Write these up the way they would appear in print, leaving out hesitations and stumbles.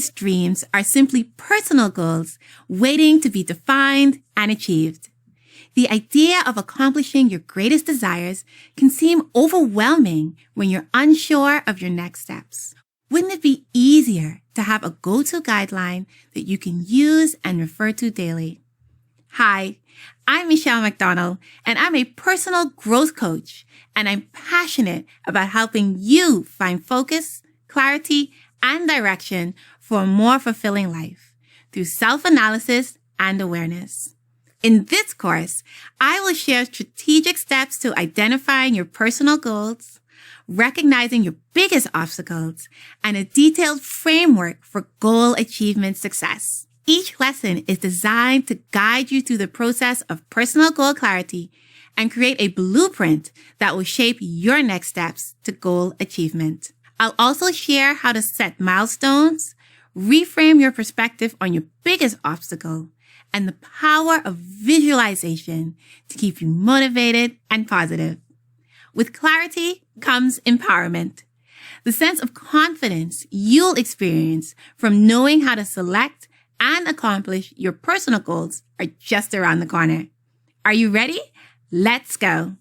biggest dreams are simply personal goals waiting to be defined and achieved. The idea of accomplishing your greatest desires can seem overwhelming when you're unsure of your next steps. Wouldn't it be easier to have a go-to guideline that you can use and refer to daily? Hi, I'm Michelle McDonald, and I'm a personal growth coach, and I'm passionate about helping you find focus, clarity, and direction for a more fulfilling life through self-analysis and awareness. In this course, I will share strategic steps to identifying your personal goals, recognizing your biggest obstacles, and a detailed framework for goal achievement success. Each lesson is designed to guide you through the process of personal goal clarity and create a blueprint that will shape your next steps to goal achievement. I'll also share how to set milestones, reframe your perspective on your biggest obstacle, and the power of visualization to keep you motivated and positive. With clarity comes empowerment. The sense of confidence you'll experience from knowing how to select and accomplish your personal goals are just around the corner. Are you ready? Let's go.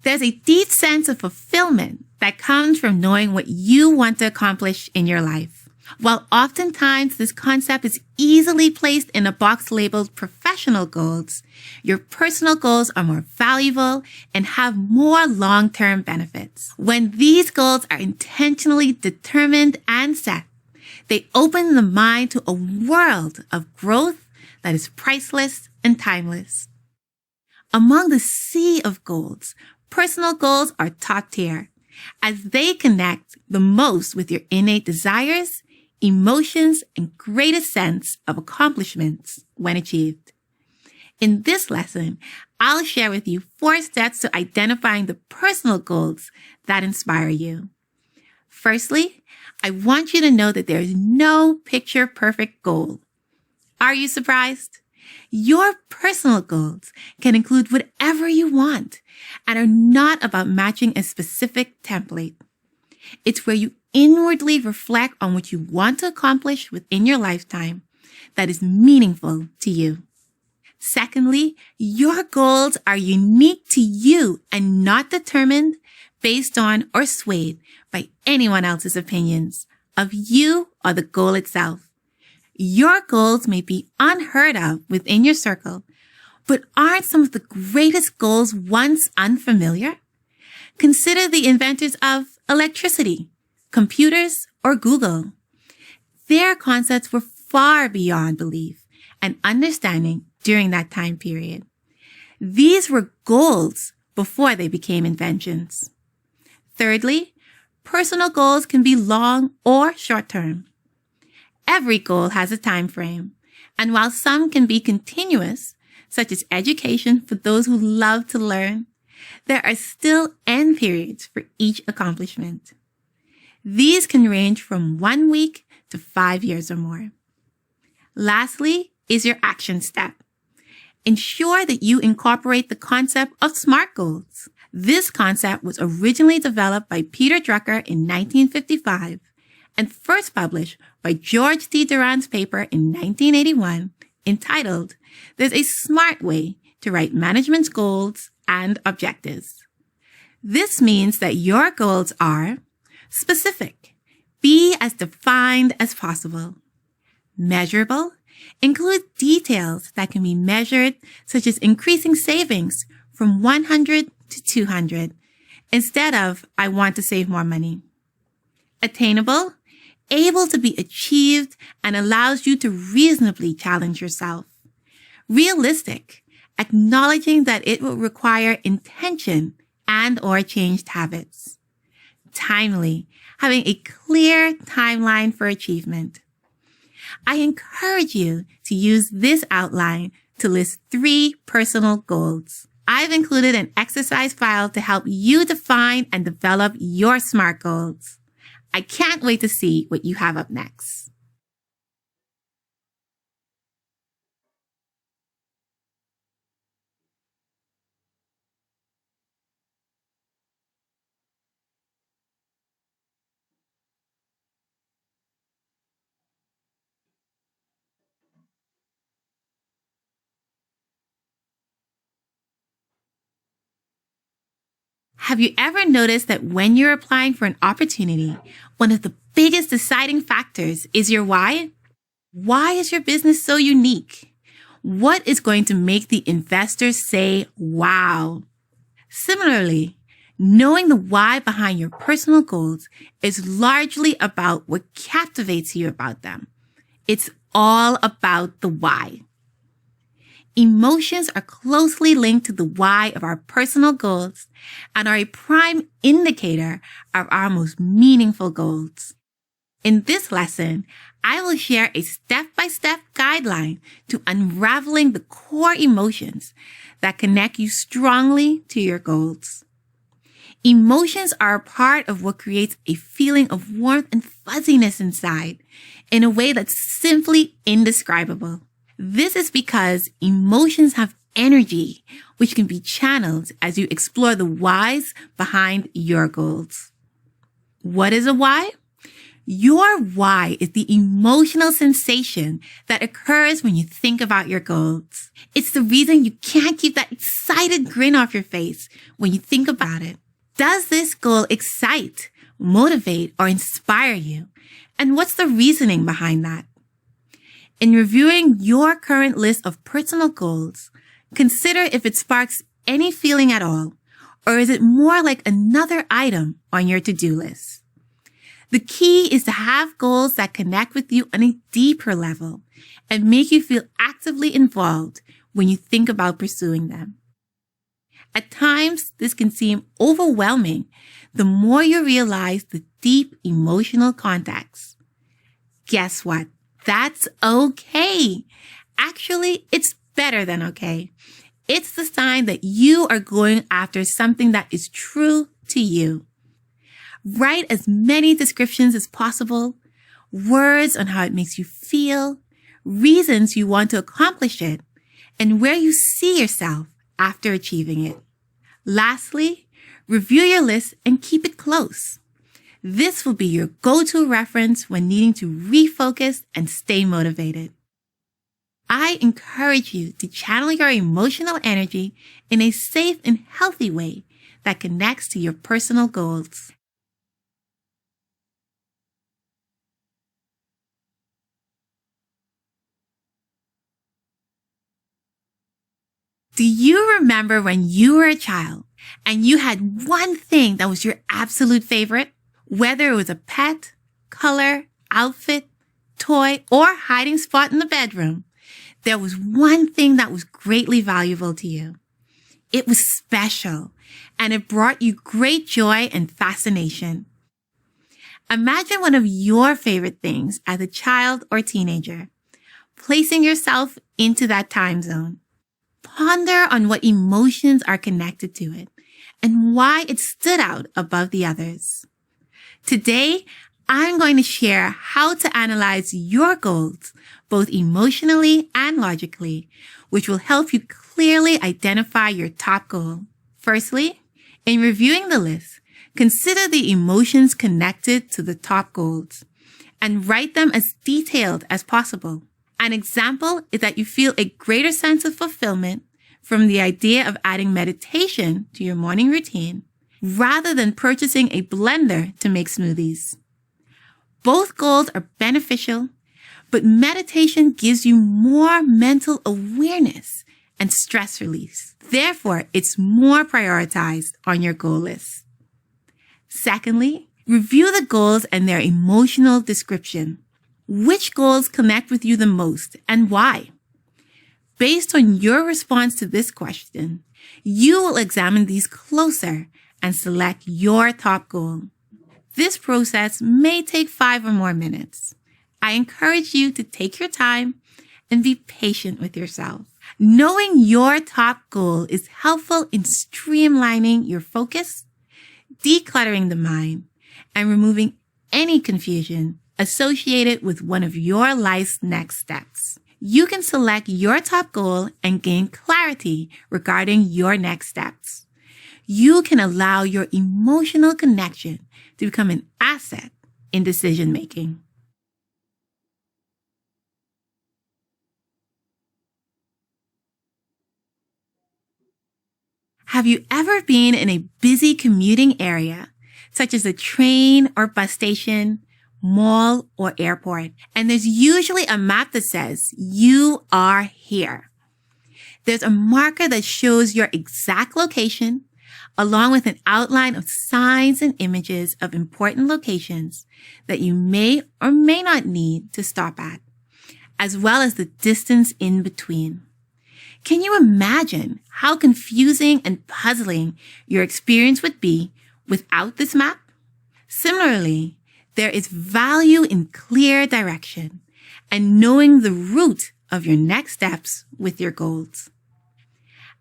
There's a deep sense of fulfillment that comes from knowing what you want to accomplish in your life. While oftentimes this concept is easily placed in a box labeled professional goals, your personal goals are more valuable and have more long-term benefits. When these goals are intentionally determined and set, they open the mind to a world of growth that is priceless and timeless. Among the sea of goals, personal goals are top tier, as they connect the most with your innate desires, emotions, and greatest sense of accomplishments when achieved. In this lesson, I'll share with you 4 steps to identifying the personal goals that inspire you. Firstly, I want you to know that there is no picture-perfect goal. Are you surprised? Your personal goals can include whatever you want and are not about matching a specific template. It's where you inwardly reflect on what you want to accomplish within your lifetime that is meaningful to you. Secondly, your goals are unique to you and not determined based on or swayed by anyone else's opinions of you or the goal itself. Your goals may be unheard of within your circle, but aren't some of the greatest goals once unfamiliar? Consider the inventors of electricity, computers, or Google. Their concepts were far beyond belief and understanding during that time period. These were goals before they became inventions. Thirdly, personal goals can be long or short-term. Every goal has a time frame, and while some can be continuous, such as education for those who love to learn, there are still end periods for each accomplishment. These can range from 1 week to 5 years or more. Lastly is your action step. Ensure that you incorporate the concept of SMART goals. This concept was originally developed by Peter Drucker in 1955 and first published by George D. Durant's paper in 1981 entitled, "There's a Smart Way to Write Management Goals and Objectives." This means that your goals are specific, be as defined as possible. Measurable, include details that can be measured, such as increasing savings from 100 to 200, instead of "I want to save more money." Attainable, able to be achieved and allows you to reasonably challenge yourself. Realistic, acknowledging that it will require intention and or changed habits. Timely, having a clear timeline for achievement. I encourage you to use this outline to list 3 personal goals. I've included an exercise file to help you define and develop your SMART goals. I can't wait to see what you have up next. Have you ever noticed that when you're applying for an opportunity, one of the biggest deciding factors is your why? Why is your business so unique? What is going to make the investors say, wow? Similarly, knowing the why behind your personal goals is largely about what captivates you about them. It's all about the why. Emotions are closely linked to the why of our personal goals and are a prime indicator of our most meaningful goals. In this lesson, I will share a step-by-step guideline to unraveling the core emotions that connect you strongly to your goals. Emotions are a part of what creates a feeling of warmth and fuzziness inside in a way that's simply indescribable. This is because emotions have energy, which can be channeled as you explore the whys behind your goals. What is a why? Your why is the emotional sensation that occurs when you think about your goals. It's the reason you can't keep that excited grin off your face when you think about it. Does this goal excite, motivate, or inspire you? And what's the reasoning behind that? In reviewing your current list of personal goals, consider if it sparks any feeling at all, or is it more like another item on your to-do list? The key is to have goals that connect with you on a deeper level and make you feel actively involved when you think about pursuing them. At times, this can seem overwhelming the more you realize the deep emotional context. Guess what? That's okay. Actually, it's better than okay. It's the sign that you are going after something that is true to you. Write as many descriptions as possible, words on how it makes you feel, reasons you want to accomplish it, and where you see yourself after achieving it. Lastly, review your list and keep it close. This will be your go-to reference when needing to refocus and stay motivated. I encourage you to channel your emotional energy in a safe and healthy way that connects to your personal goals. Do you remember when you were a child and you had one thing that was your absolute favorite? Whether it was a pet, color, outfit, toy, or hiding spot in the bedroom, there was one thing that was greatly valuable to you. It was special, and it brought you great joy and fascination. Imagine one of your favorite things as a child or teenager, placing yourself into that time zone. Ponder on what emotions are connected to it and why it stood out above the others. Today, I'm going to share how to analyze your goals, both emotionally and logically, which will help you clearly identify your top goal. Firstly, in reviewing the list, consider the emotions connected to the top goals and write them as detailed as possible. An example is that you feel a greater sense of fulfillment from the idea of adding meditation to your morning routine rather than purchasing a blender to make smoothies. Both goals are beneficial, but meditation gives you more mental awareness and stress release. Therefore, it's more prioritized on your goal list. Secondly, review the goals and their emotional description. Which goals connect with you the most and why? Based on your response to this question, you will examine these closer and select your top goal. This process may take 5 or more minutes. I encourage you to take your time and be patient with yourself. Knowing your top goal is helpful in streamlining your focus, decluttering the mind, and removing any confusion associated with one of your life's next steps. You can select your top goal and gain clarity regarding your next steps. You can allow your emotional connection to become an asset in decision making. Have you ever been in a busy commuting area, such as a train or bus station, mall, or airport, and there's usually a map that says, "You are here"? There's a marker that shows your exact location, along with an outline of signs and images of important locations that you may or may not need to stop at, as well as the distance in between. Can you imagine how confusing and puzzling your experience would be without this map? Similarly, there is value in clear direction and knowing the route of your next steps with your goals.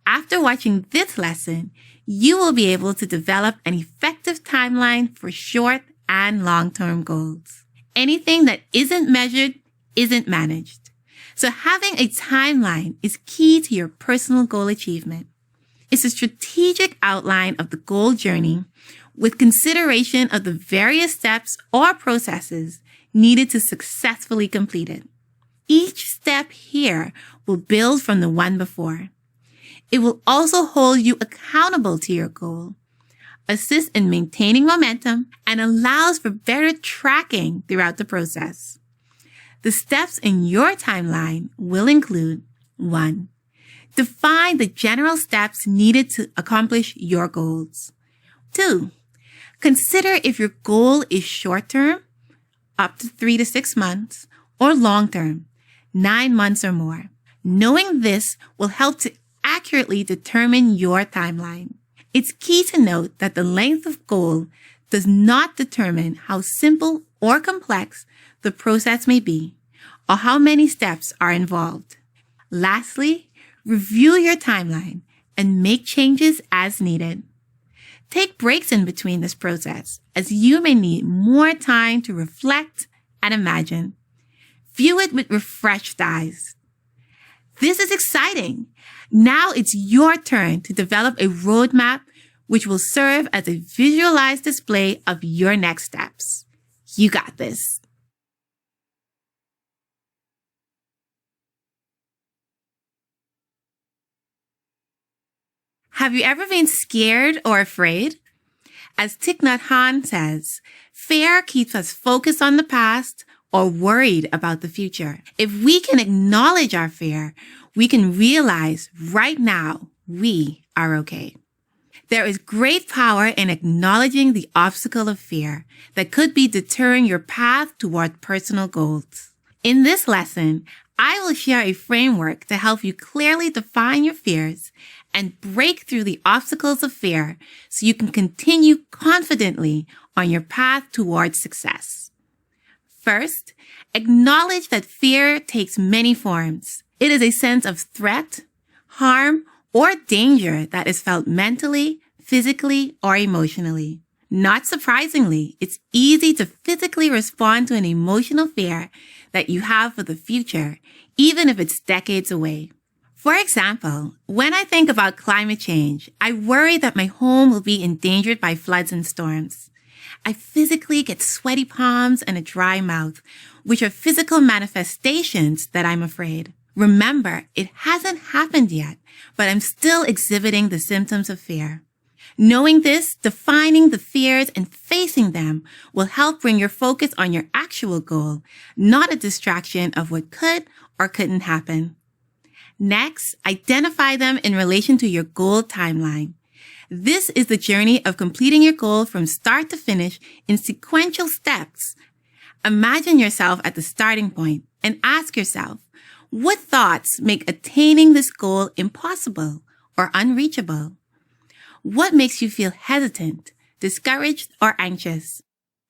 After watching this lesson, you will be able to develop an effective timeline for short and long-term goals. Anything that isn't measured isn't managed. So having a timeline is key to your personal goal achievement. It's a strategic outline of the goal journey with consideration of the various steps or processes needed to successfully complete it. Each step here will build from the one before. It will also hold you accountable to your goal, assist in maintaining momentum, and allows for better tracking throughout the process. The steps in your timeline will include 1. Define the general steps needed to accomplish your goals. 2. Consider if your goal is short-term, up to 3 to 6 months, or long-term, 9 months or more. Knowing this will help to accurately determine your timeline. It's key to note that the length of goal does not determine how simple or complex the process may be, or how many steps are involved. Lastly, review your timeline and make changes as needed. Take breaks in between this process, as you may need more time to reflect and imagine. View it with refreshed eyes. This is exciting. Now it's your turn to develop a roadmap which will serve as a visualized display of your next steps. You got this. Have you ever been scared or afraid? As Thich Nhat Hanh says, fear keeps us focused on the past or worried about the future. If we can acknowledge our fear, we can realize right now we are okay. There is great power in acknowledging the obstacle of fear that could be deterring your path toward personal goals. In this lesson, I will share a framework to help you clearly define your fears and break through the obstacles of fear so you can continue confidently on your path towards success. First, acknowledge that fear takes many forms. It is a sense of threat, harm, or danger that is felt mentally, physically, or emotionally. Not surprisingly, it's easy to physically respond to an emotional fear that you have for the future, even if it's decades away. For example, when I think about climate change, I worry that my home will be endangered by floods and storms. I physically get sweaty palms and a dry mouth, which are physical manifestations that I'm afraid. Remember, it hasn't happened yet, but I'm still exhibiting the symptoms of fear. Knowing this, defining the fears and facing them will help bring your focus on your actual goal, not a distraction of what could or couldn't happen. Next, identify them in relation to your goal timeline. This is the journey of completing your goal from start to finish in sequential steps. Imagine yourself at the starting point and ask yourself, what thoughts make attaining this goal impossible or unreachable? What makes you feel hesitant, discouraged, or anxious?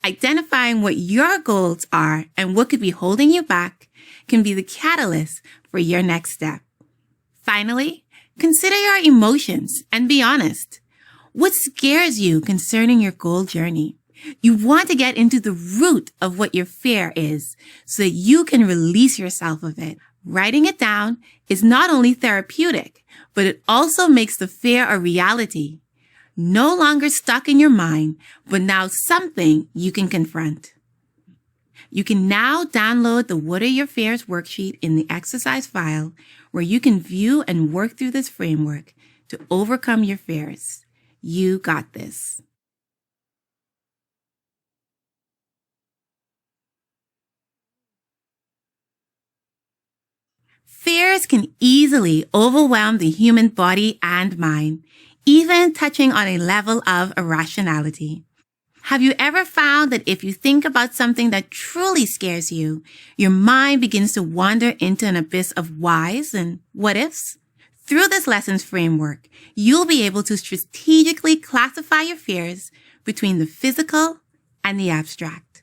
Identifying what your goals are and what could be holding you back can be the catalyst for your next step. Finally, consider your emotions and be honest. What scares you concerning your goal journey? You want to get into the root of what your fear is so that you can release yourself of it. Writing it down is not only therapeutic, but it also makes the fear a reality. No longer stuck in your mind, but now something you can confront. You can now download the What Are Your Fears worksheet in the exercise file, where you can view and work through this framework to overcome your fears. You got this. Fears can easily overwhelm the human body and mind, even touching on a level of irrationality. Have you ever found that if you think about something that truly scares you, your mind begins to wander into an abyss of whys and what ifs? Through this lessons framework, you'll be able to strategically classify your fears between the physical and the abstract.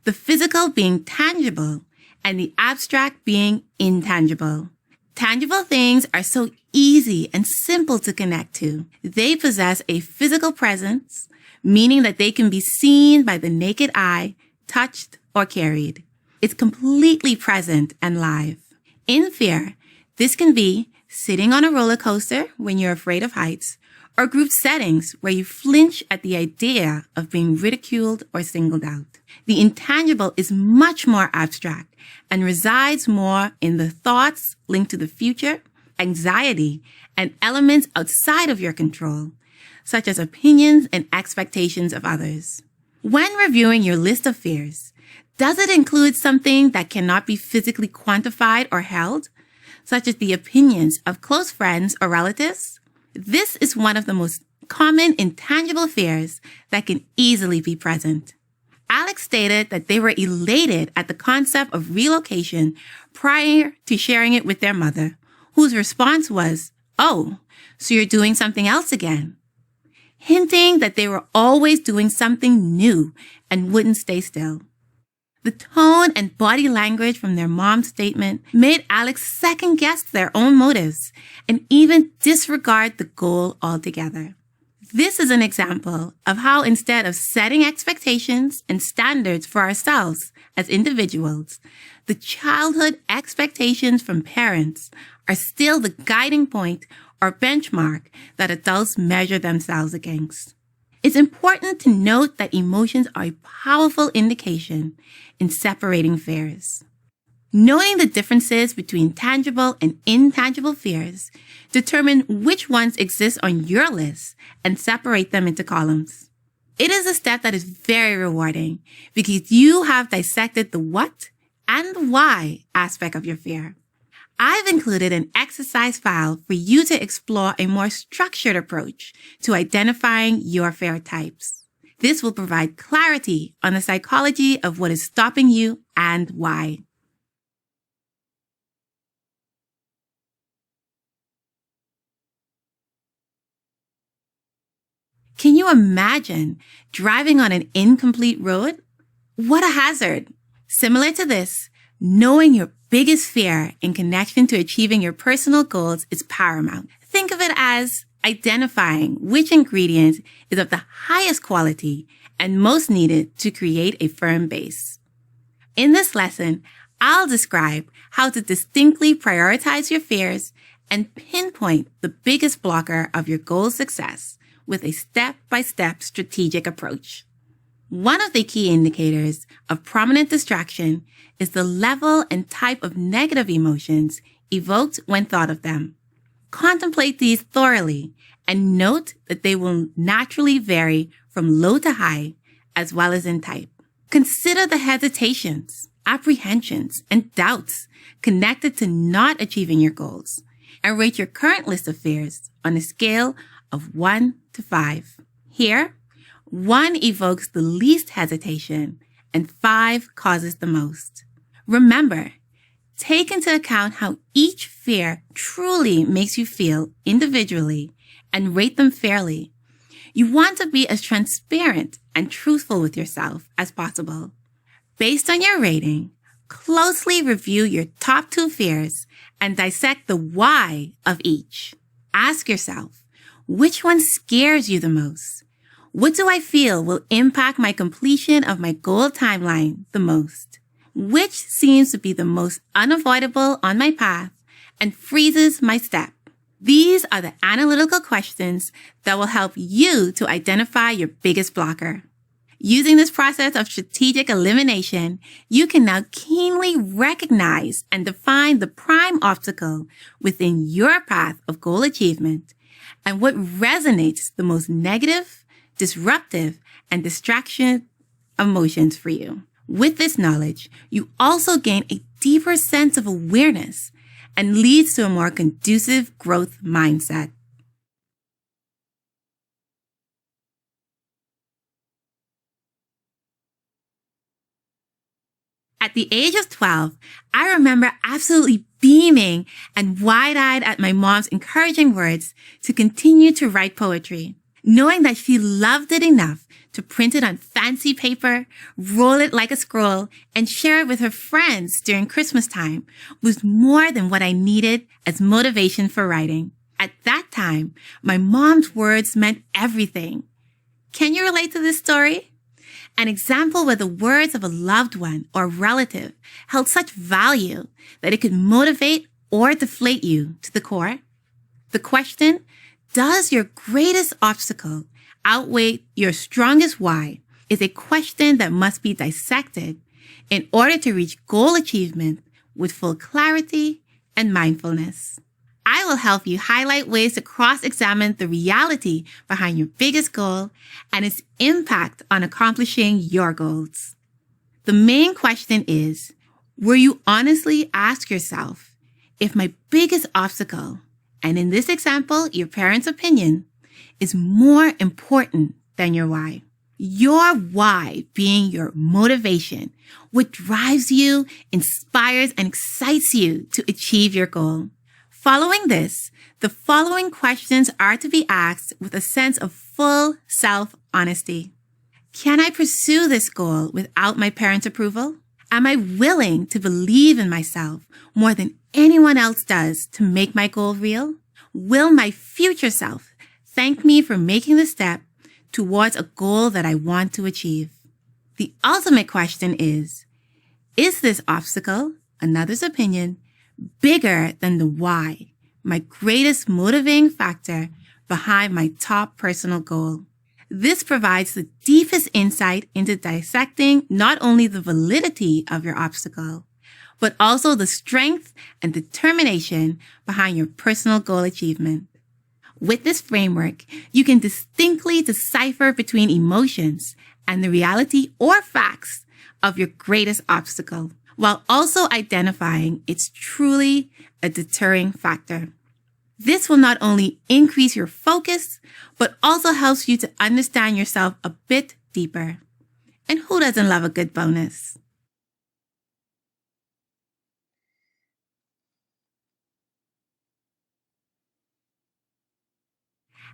The physical being tangible and the abstract being intangible. Tangible things are so easy and simple to connect to. They possess a physical presence, meaning that they can be seen by the naked eye, touched, or carried. It's completely present and live. In fear, this can be sitting on a roller coaster when you're afraid of heights, or group settings where you flinch at the idea of being ridiculed or singled out. The intangible is much more abstract and resides more in the thoughts linked to the future, anxiety, and elements outside of your control, such as opinions and expectations of others. When reviewing your list of fears, does it include something that cannot be physically quantified or held, such as the opinions of close friends or relatives? This is one of the most common intangible fears that can easily be present. Alex stated that they were elated at the concept of relocation prior to sharing it with their mother, whose response was, "Oh, so you're doing something else again?" Hinting that they were always doing something new and wouldn't stay still. The tone and body language from their mom's statement made Alex second-guess their own motives and even disregard the goal altogether. This is an example of how instead of setting expectations and standards for ourselves as individuals, the childhood expectations from parents are still the guiding point or benchmark that adults measure themselves against. It's important to note that emotions are a powerful indication in separating fears. Knowing the differences between tangible and intangible fears, determine which ones exist on your list and separate them into columns. It is a step that is very rewarding because you have dissected the what and why aspect of your fear. I've included an exercise file for you to explore a more structured approach to identifying your fear types. This will provide clarity on the psychology of what is stopping you and why. Can you imagine driving on an incomplete road? What a hazard! Similar to this, knowing your biggest fear in connection to achieving your personal goals is paramount. Think of it as identifying which ingredient is of the highest quality and most needed to create a firm base. In this lesson, I'll describe how to distinctly prioritize your fears and pinpoint the biggest blocker of your goal success with a step-by-step strategic approach. One of the key indicators of prominent distraction is the level and type of negative emotions evoked when thought of them. Contemplate these thoroughly and note that they will naturally vary from low to high as well as in type. Consider the hesitations, apprehensions, and doubts connected to not achieving your goals and rate your current list of fears on a scale of 1 to 5. Here, 1 evokes the least hesitation and 5 causes the most. Remember, take into account how each fear truly makes you feel individually and rate them fairly. You want to be as transparent and truthful with yourself as possible. Based on your rating, closely review your top 2 fears and dissect the why of each. Ask yourself, which one scares you the most? What do I feel will impact my completion of my goal timeline the most? Which seems to be the most unavoidable on my path and freezes my step? These are the analytical questions that will help you to identify your biggest blocker. Using this process of strategic elimination, you can now keenly recognize and define the prime obstacle within your path of goal achievement and what resonates the most negative, disruptive, and distraction emotions for you. With this knowledge, you also gain a deeper sense of awareness and leads to a more conducive growth mindset. At the age of 12, I remember absolutely beaming and wide-eyed at my mom's encouraging words to continue to write poetry, knowing that she loved it enough to print it on fancy paper, roll it like a scroll, and share it with her friends during Christmas time was more than what I needed as motivation for writing. At that time, my mom's words meant everything. Can you relate to this story? An example where the words of a loved one or relative held such value that it could motivate or deflate you to the core. The question, does your greatest obstacle outweigh your strongest why, is a question that must be dissected in order to reach goal achievement with full clarity and mindfulness. I will help you highlight ways to cross-examine the reality behind your biggest goal and its impact on accomplishing your goals. The main question is, will you honestly ask yourself if my biggest obstacle, and in this example, your parents' opinion, is more important than your why? Your why being your motivation, what drives you, inspires, and excites you to achieve your goal. Following this, the following questions are to be asked with a sense of full self-honesty. Can I pursue this goal without my parents' approval? Am I willing to believe in myself more than anyone else does to make my goal real? Will my future self thank me for making the step towards a goal that I want to achieve? The ultimate question is this obstacle, another's opinion, bigger than the why, my greatest motivating factor behind my top personal goal? This provides the deepest insight into dissecting not only the validity of your obstacle, but also the strength and determination behind your personal goal achievement. With this framework, you can distinctly decipher between emotions and the reality or facts of your greatest obstacle, while also identifying it's truly a deterring factor. This will not only increase your focus, but also helps you to understand yourself a bit deeper. And who doesn't love a good bonus?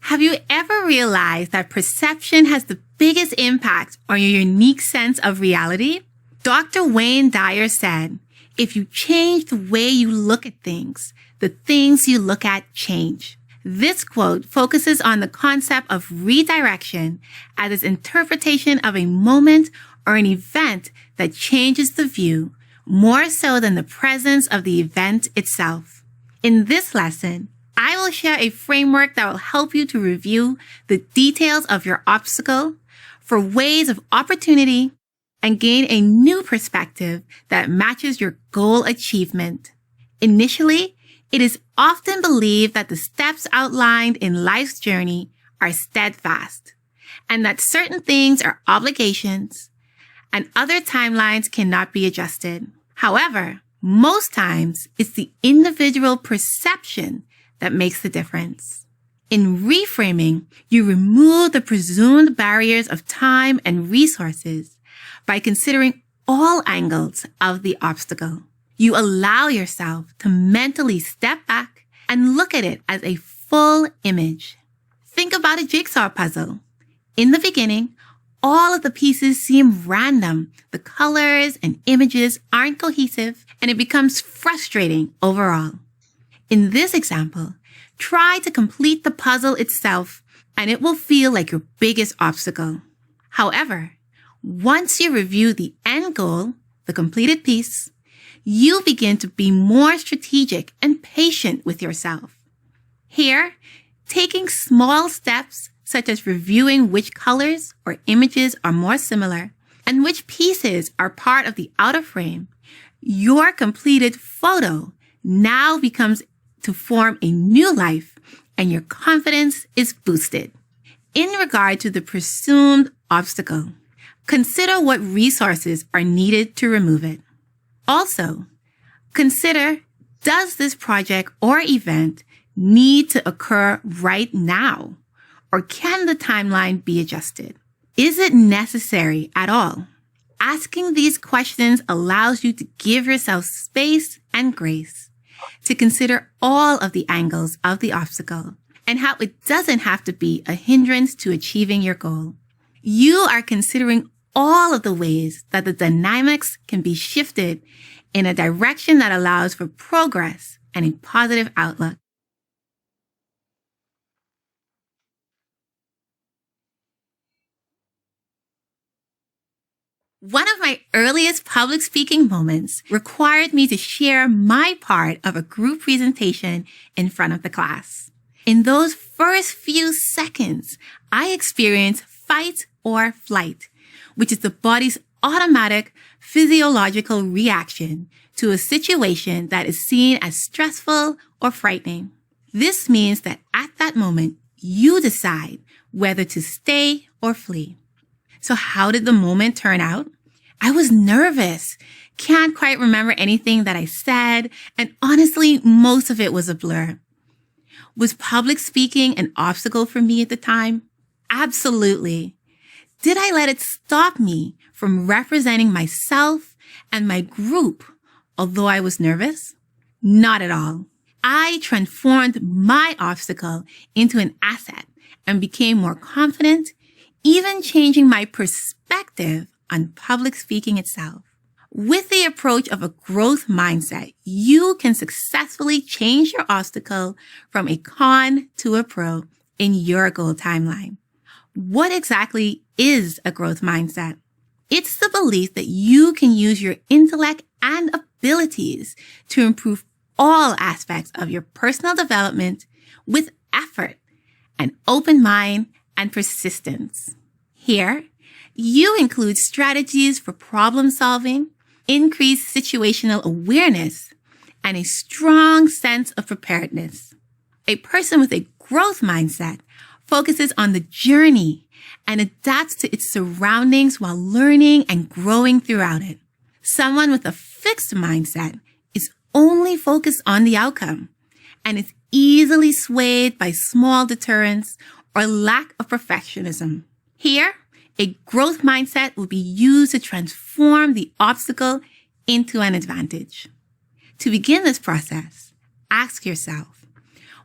Have you ever realized that perception has the biggest impact on your unique sense of reality? Dr. Wayne Dyer said, if you change the way you look at things, the things you look at change. This quote focuses on the concept of redirection as its interpretation of a moment or an event that changes the view more so than the presence of the event itself. In this lesson, I will share a framework that will help you to review the details of your obstacle for ways of opportunity and gain a new perspective that matches your goal achievement. Initially, it is often believed that the steps outlined in life's journey are steadfast, and that certain things are obligations, and other timelines cannot be adjusted. However, most times, it's the individual perception that makes the difference. In reframing, you remove the presumed barriers of time and resources by considering all angles of the obstacle. You allow yourself to mentally step back and look at it as a full image. Think about a jigsaw puzzle. In the beginning, all of the pieces seem random. The colors and images aren't cohesive, and it becomes frustrating overall. In this example, try to complete the puzzle itself, and it will feel like your biggest obstacle. However, once you review the end goal, the completed piece, you begin to be more strategic and patient with yourself. Here, taking small steps such as reviewing which colors or images are more similar and which pieces are part of the outer frame, your completed photo now becomes to form a new life and your confidence is boosted. In regard to the presumed obstacle, consider what resources are needed to remove it. Also, consider, does this project or event need to occur right now? Or can the timeline be adjusted? Is it necessary at all? Asking these questions allows you to give yourself space and grace to consider all of the angles of the obstacle and how it doesn't have to be a hindrance to achieving your goal. You are considering all of the ways that the dynamics can be shifted in a direction that allows for progress and a positive outlook. One of my earliest public speaking moments required me to share my part of a group presentation in front of the class. In those first few seconds, I experienced fight or flight, which is the body's automatic physiological reaction to a situation that is seen as stressful or frightening. This means that at that moment, you decide whether to stay or flee. So how did the moment turn out? I was nervous, can't quite remember anything that I said, and honestly, most of it was a blur. Was public speaking an obstacle for me at the time? Absolutely. Did I let it stop me from representing myself and my group, although I was nervous? Not at all. I transformed my obstacle into an asset and became more confident, even changing my perspective on public speaking itself. With the approach of a growth mindset, you can successfully change your obstacle from a con to a pro in your goal timeline. What exactly is a growth mindset? It's the belief that you can use your intellect and abilities to improve all aspects of your personal development with effort, an open mind, and persistence. Here, you include strategies for problem solving, increased situational awareness, and a strong sense of preparedness. A person with a growth mindset focuses on the journey and adapts to its surroundings while learning and growing throughout it. Someone with a fixed mindset is only focused on the outcome and is easily swayed by small deterrents or lack of perfectionism. Here, a growth mindset will be used to transform the obstacle into an advantage. To begin this process, ask yourself,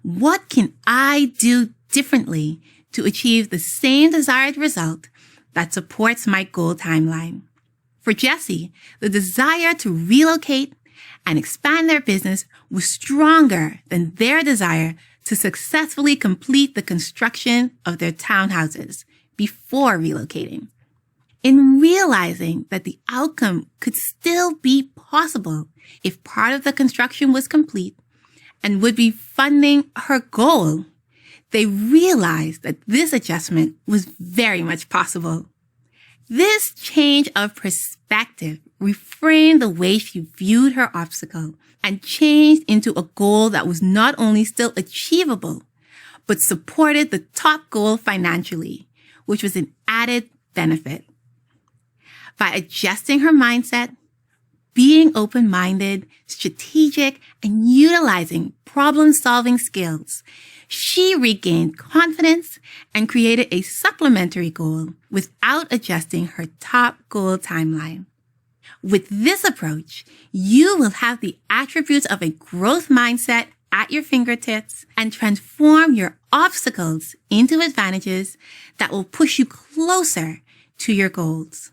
what can I do differently to achieve the same desired result that supports my goal timeline? For Jessie, the desire to relocate and expand their business was stronger than their desire to successfully complete the construction of their townhouses before relocating. In realizing that the outcome could still be possible if part of the construction was complete and would be funding her goal, they realized that this adjustment was very much possible. This change of perspective reframed the way she viewed her obstacle and changed into a goal that was not only still achievable, but supported the top goal financially, which was an added benefit. By adjusting her mindset, being open-minded, strategic, and utilizing problem-solving skills, she regained confidence and created a supplementary goal without adjusting her top goal timeline. With this approach, you will have the attributes of a growth mindset at your fingertips and transform your obstacles into advantages that will push you closer to your goals.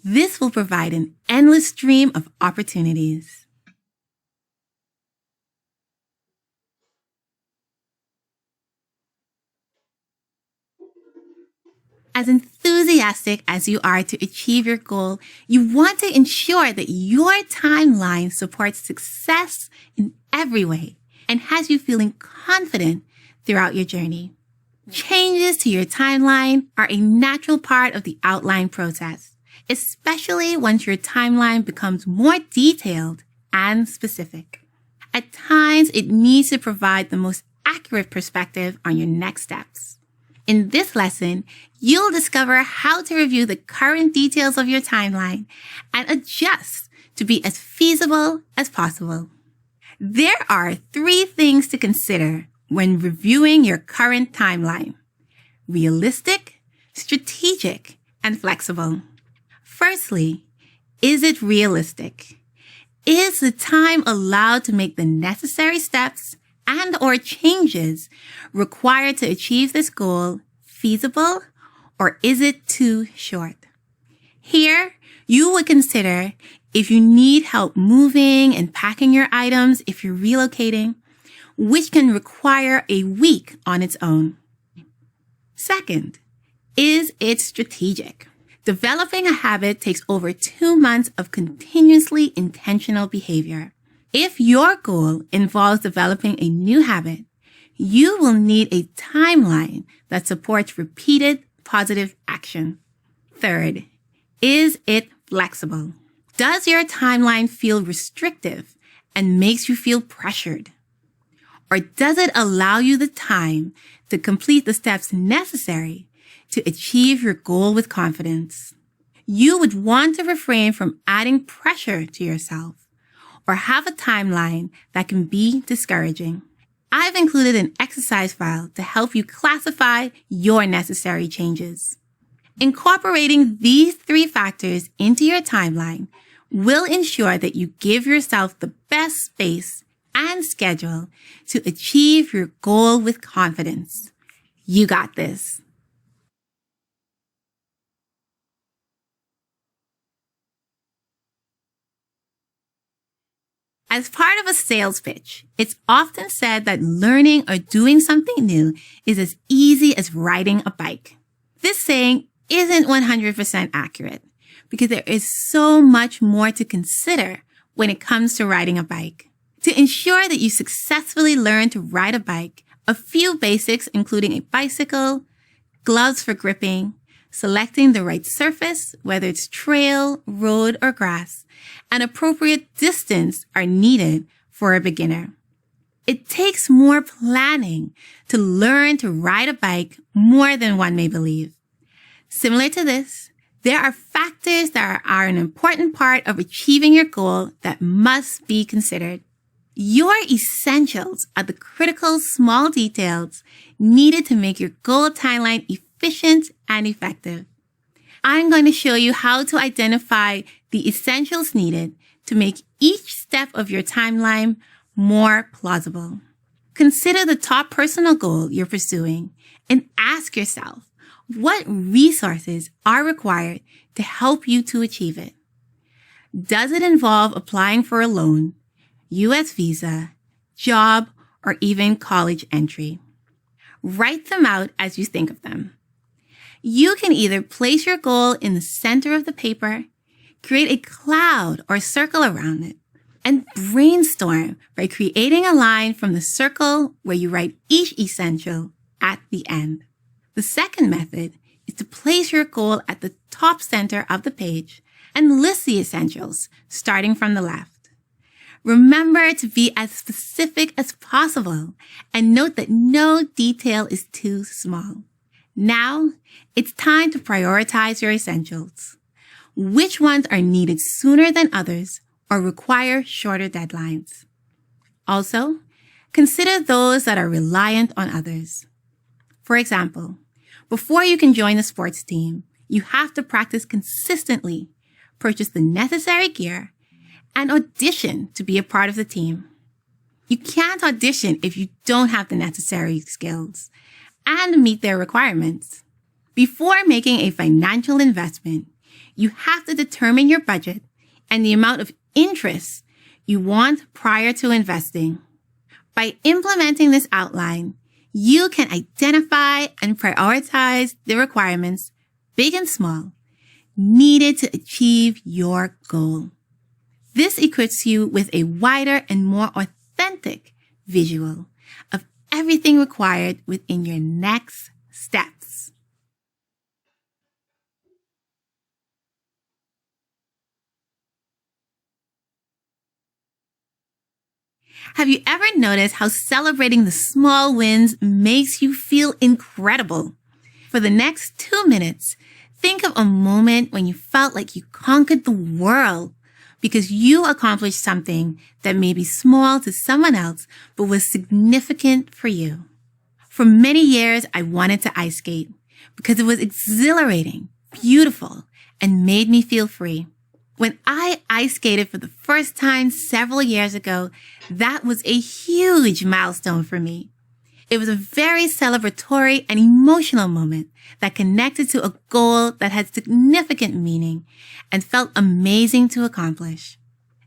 This will provide an endless stream of opportunities. As enthusiastic as you are to achieve your goal, you want to ensure that your timeline supports success in every way and has you feeling confident throughout your journey. Changes to your timeline are a natural part of the outline process, especially once your timeline becomes more detailed and specific. At times, it needs to provide the most accurate perspective on your next steps. In this lesson, you'll discover how to review the current details of your timeline and adjust to be as feasible as possible. There are 3 things to consider when reviewing your current timeline: realistic, strategic, and flexible. Firstly, is it realistic? Is the time allowed to make the necessary steps and/or changes required to achieve this goal feasible, or is it too short? Here, you would consider if you need help moving and packing your items if you're relocating, which can require a week on its own. Second, is it strategic? Developing a habit takes over 2 months of continuously intentional behavior. If your goal involves developing a new habit, you will need a timeline that supports repeated positive action. Third, is it flexible? Does your timeline feel restrictive and makes you feel pressured? Or does it allow you the time to complete the steps necessary to achieve your goal with confidence? You would want to refrain from adding pressure to yourself or have a timeline that can be discouraging. I've included an exercise file to help you classify your necessary changes. Incorporating these 3 factors into your timeline will ensure that you give yourself the best space and schedule to achieve your goal with confidence. You got this. As part of a sales pitch, it's often said that learning or doing something new is as easy as riding a bike. This saying isn't 100% accurate because there is so much more to consider when it comes to riding a bike. To ensure that you successfully learn to ride a bike, a few basics including a bicycle, gloves for gripping, selecting the right surface, whether it's trail, road, or grass, and appropriate distance are needed for a beginner. It takes more planning to learn to ride a bike more than one may believe. Similar to this, there are factors that are an important part of achieving your goal that must be considered. Your essentials are the critical small details needed to make your goal timeline efficient and effective. I'm going to show you how to identify the essentials needed to make each step of your timeline more plausible. Consider the top personal goal you're pursuing and ask yourself, what resources are required to help you to achieve it? Does it involve applying for a loan, U.S. visa, job, or even college entry? Write them out as you think of them. You can either place your goal in the center of the paper, create a cloud or circle around it, and brainstorm by creating a line from the circle where you write each essential at the end. The second method is to place your goal at the top center of the page and list the essentials, starting from the left. Remember to be as specific as possible and note that no detail is too small. Now, it's time to prioritize your essentials. Which ones are needed sooner than others or require shorter deadlines? Also, consider those that are reliant on others. For example, before you can join a sports team, you have to practice consistently, purchase the necessary gear, and audition to be a part of the team. You can't audition if you don't have the necessary skills and meet their requirements. Before making a financial investment, you have to determine your budget and the amount of interest you want prior to investing. By implementing this outline, you can identify and prioritize the requirements, big and small, needed to achieve your goal. This equips you with a wider and more authentic visual of everything required within your next steps. Have you ever noticed how celebrating the small wins makes you feel incredible? For the next 2 minutes, think of a moment when you felt like you conquered the world because you accomplished something that may be small to someone else but was significant for you. For many years, I wanted to ice skate because it was exhilarating, beautiful, and made me feel free. When I ice skated for the first time several years ago, that was a huge milestone for me. It was a very celebratory and emotional moment that connected to a goal that had significant meaning and felt amazing to accomplish.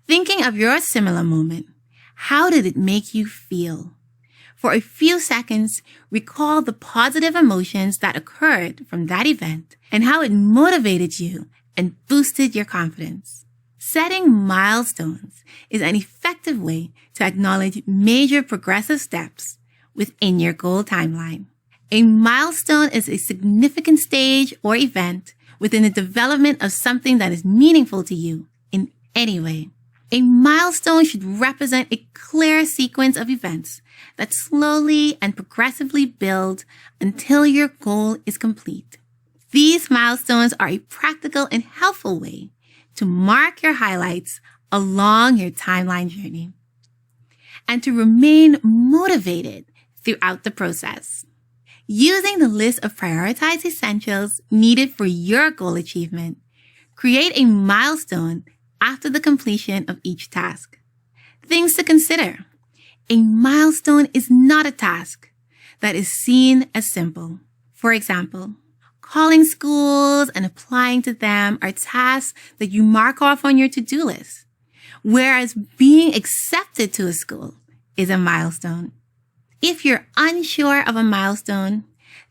Thinking of your similar moment, how did it make you feel? For a few seconds, recall the positive emotions that occurred from that event and how it motivated you and boosted your confidence. Setting milestones is an effective way to acknowledge major progressive steps within your goal timeline. A milestone is a significant stage or event within the development of something that is meaningful to you in any way. A milestone should represent a clear sequence of events that slowly and progressively build until your goal is complete. These milestones are a practical and helpful way to mark your highlights along your timeline journey and to remain motivated throughout the process. Using the list of prioritized essentials needed for your goal achievement, create a milestone after the completion of each task. Things to consider. A milestone is not a task that is seen as simple. For example, calling schools and applying to them are tasks that you mark off on your to-do list, whereas being accepted to a school is a milestone. If you're unsure of a milestone,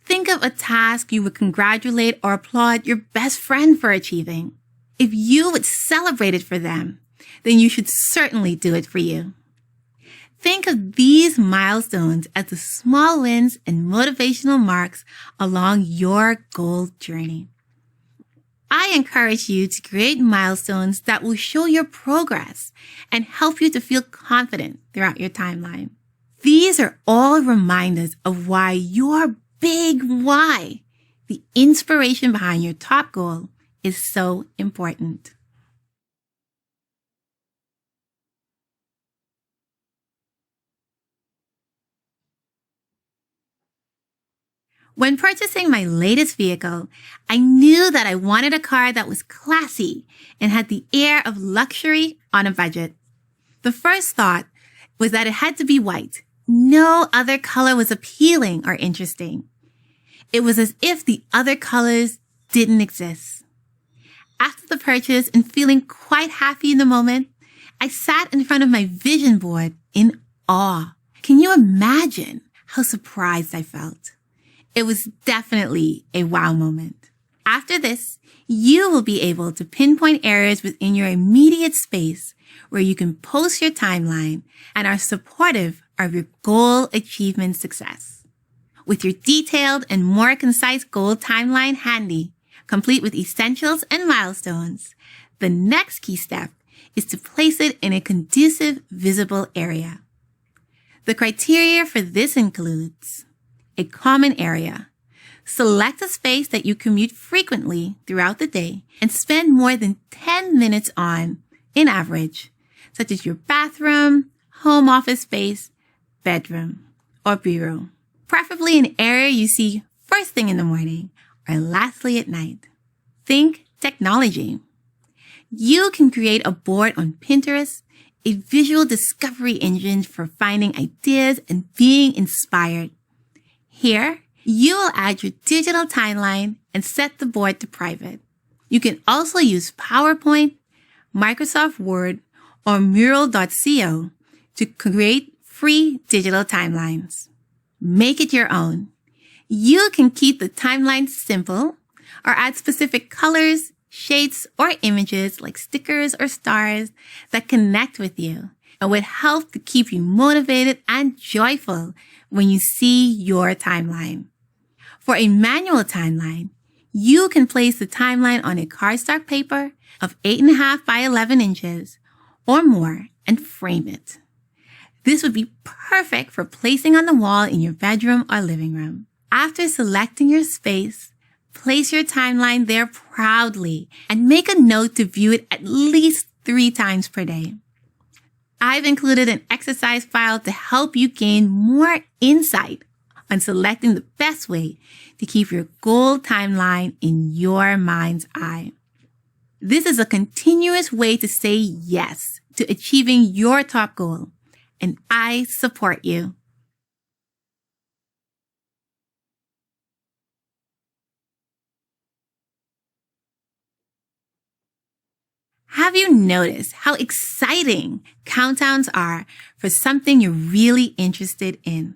think of a task you would congratulate or applaud your best friend for achieving. If you would celebrate it for them, then you should certainly do it for you. Think of these milestones as the small wins and motivational marks along your goal journey. I encourage you to create milestones that will show your progress and help you to feel confident throughout your timeline. These are all reminders of why your big why, the inspiration behind your top goal, is so important. When purchasing my latest vehicle, I knew that I wanted a car that was classy and had the air of luxury on a budget. The first thought was that it had to be white. No other color was appealing or interesting. It was as if the other colors didn't exist. After the purchase and feeling quite happy in the moment, I sat in front of my vision board in awe. Can you imagine how surprised I felt? It was definitely a wow moment. After this, you will be able to pinpoint areas within your immediate space where you can post your timeline and are supportive of your goal achievement success. With your detailed and more concise goal timeline handy, complete with essentials and milestones, the next key step is to place it in a conducive, visible area. The criteria for this includes a common area. Select a space that you commute frequently throughout the day and spend more than 10 minutes on, in average, such as your bathroom, home office space, bedroom, or bureau. Preferably an area you see first thing in the morning or lastly at night. Think technology. You can create a board on Pinterest, a visual discovery engine for finding ideas and being inspired. Here, you will add your digital timeline and set the board to private. You can also use PowerPoint, Microsoft Word, or Mural.co to create free digital timelines. Make it your own. You can keep the timeline simple or add specific colors, shades, or images like stickers or stars that connect with you and would help to keep you motivated and joyful when you see your timeline. For a manual timeline, you can place the timeline on a cardstock paper of 8.5 by 11 inches or more and frame it. This would be perfect for placing on the wall in your bedroom or living room. After selecting your space, place your timeline there proudly and make a note to view it at least 3 times per day. I've included an exercise file to help you gain more insight on selecting the best way to keep your goal timeline in your mind's eye. This is a continuous way to say yes to achieving your top goal, and I support you. Have you noticed how exciting countdowns are for something you're really interested in?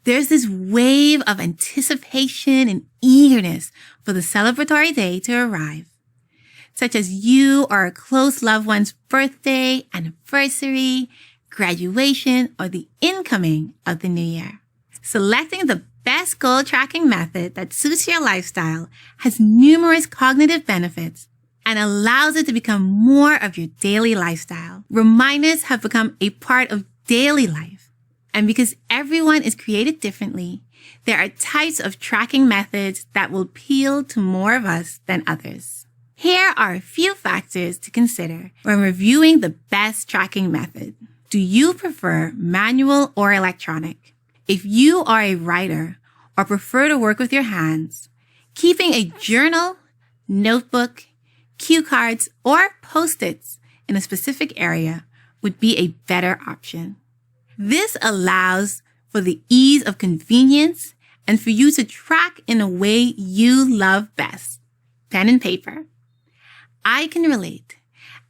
There's this wave of anticipation and eagerness for the celebratory day to arrive, such as you or a close loved one's birthday, anniversary, graduation, or the incoming of the new year. Selecting the best goal tracking method that suits your lifestyle has numerous cognitive benefits and allows it to become more of your daily lifestyle. Reminders have become a part of daily life. And because everyone is created differently, there are types of tracking methods that will appeal to more of us than others. Here are a few factors to consider when reviewing the best tracking method. Do you prefer manual or electronic? If you are a writer or prefer to work with your hands, keeping a journal, notebook, cue cards, or Post-its in a specific area would be a better option. This allows for the ease of convenience and for you to track in a way you love best, pen and paper. I can relate,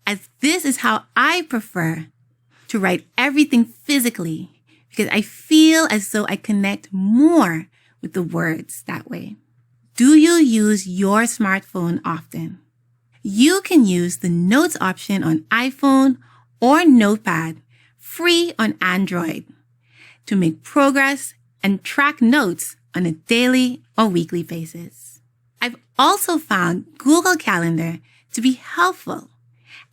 as this is how I prefer to write everything physically because I feel as though I connect more with the words that way. Do you use your smartphone often? You can use the Notes option on iPhone or Notepad, free on Android, to make progress and track notes on a daily or weekly basis. I've also found Google Calendar to be helpful,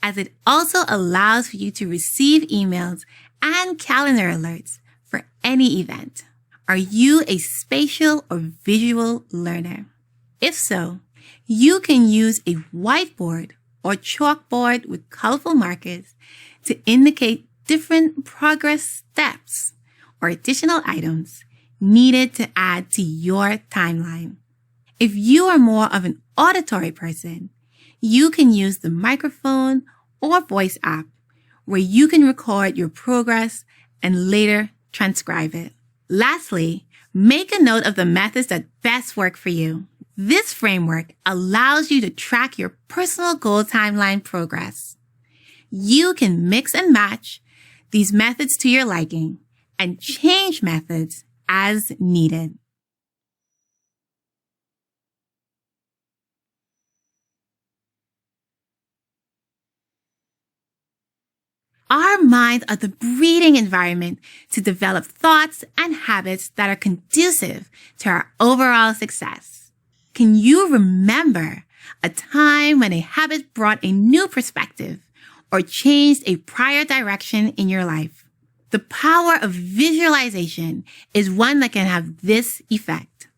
as it also allows for you to receive emails and calendar alerts for any event. Are you a spatial or visual learner? If so, you can use a whiteboard or chalkboard with colorful markers to indicate different progress steps or additional items needed to add to your timeline. If you are more of an auditory person, you can use the microphone or voice app where you can record your progress and later transcribe it. Lastly, make a note of the methods that best work for you. This framework allows you to track your personal goal timeline progress. You can mix and match these methods to your liking and change methods as needed. Our minds are the breeding environment to develop thoughts and habits that are conducive to our overall success. Can you remember a time when a habit brought a new perspective or changed a prior direction in your life? The power of visualization is one that can have this effect.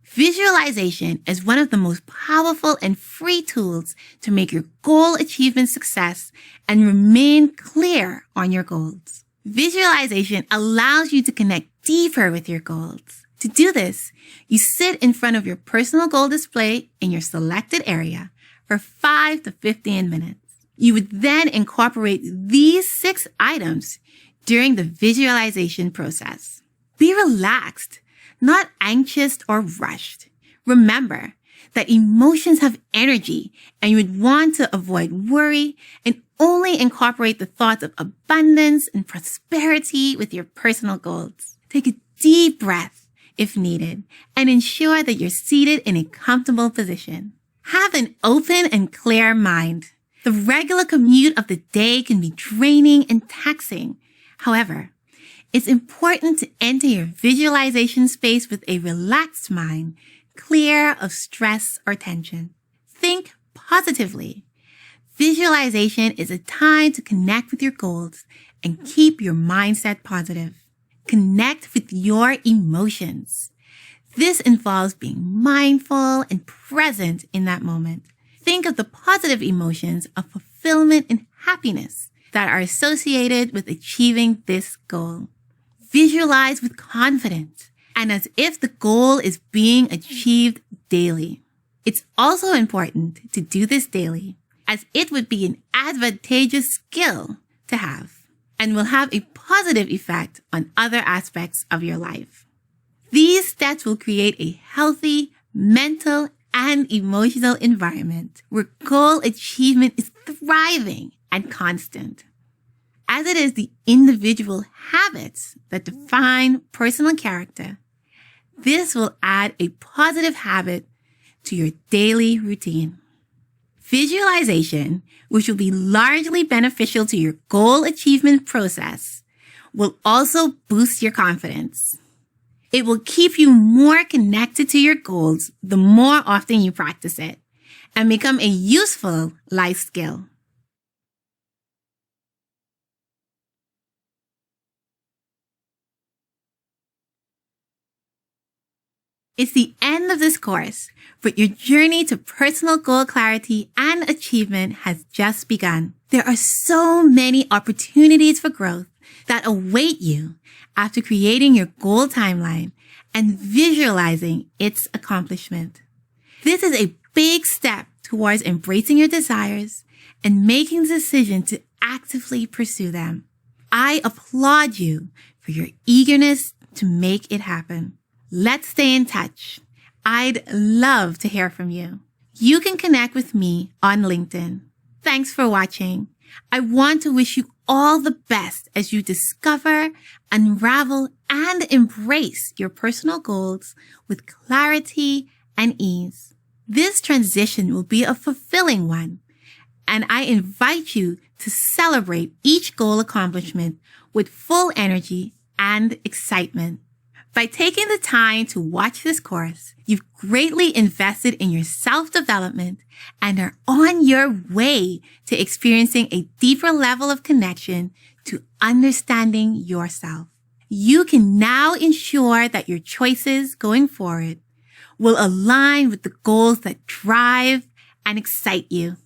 Visualization is one of the most powerful and free tools to make your goal achievement success and remain clear on your goals. Visualization allows you to connect deeper with your goals. To do this, you sit in front of your personal goal display in your selected area for 5 to 15 minutes. You would then incorporate these 6 items during the visualization process. Be relaxed, not anxious or rushed. Remember that emotions have energy and you would want to avoid worry and only incorporate the thoughts of abundance and prosperity with your personal goals. Take a deep breath if needed, and ensure that you're seated in a comfortable position. Have an open and clear mind. The regular commute of the day can be draining and taxing. However, it's important to enter your visualization space with a relaxed mind, clear of stress or tension. Think positively. Visualization is a time to connect with your goals and keep your mindset positive. Connect with your emotions. This involves being mindful and present in that moment. Think of the positive emotions of fulfillment and happiness that are associated with achieving this goal. Visualize with confidence and as if the goal is being achieved daily. It's also important to do this daily, as it would be an advantageous skill to have and will have a positive effect on other aspects of your life. These steps will create a healthy mental and emotional environment where goal achievement is thriving and constant. As it is the individual habits that define personal character, this will add a positive habit to your daily routine. Visualization, which will be largely beneficial to your goal achievement process, will also boost your confidence. It will keep you more connected to your goals the more often you practice it and become a useful life skill. It's the end of this course, but your journey to personal goal clarity and achievement has just begun. There are so many opportunities for growth that await you after creating your goal timeline and visualizing its accomplishment. This is a big step towards embracing your desires and making the decision to actively pursue them. I applaud you for your eagerness to make it happen. Let's stay in touch. I'd love to hear from you. You can connect with me on LinkedIn. Thanks for watching. I want to wish you all the best as you discover, unravel, and embrace your personal goals with clarity and ease. This transition will be a fulfilling one, and I invite you to celebrate each goal accomplishment with full energy and excitement. By taking the time to watch this course, you've greatly invested in your self-development and are on your way to experiencing a deeper level of connection to understanding yourself. You can now ensure that your choices going forward will align with the goals that drive and excite you.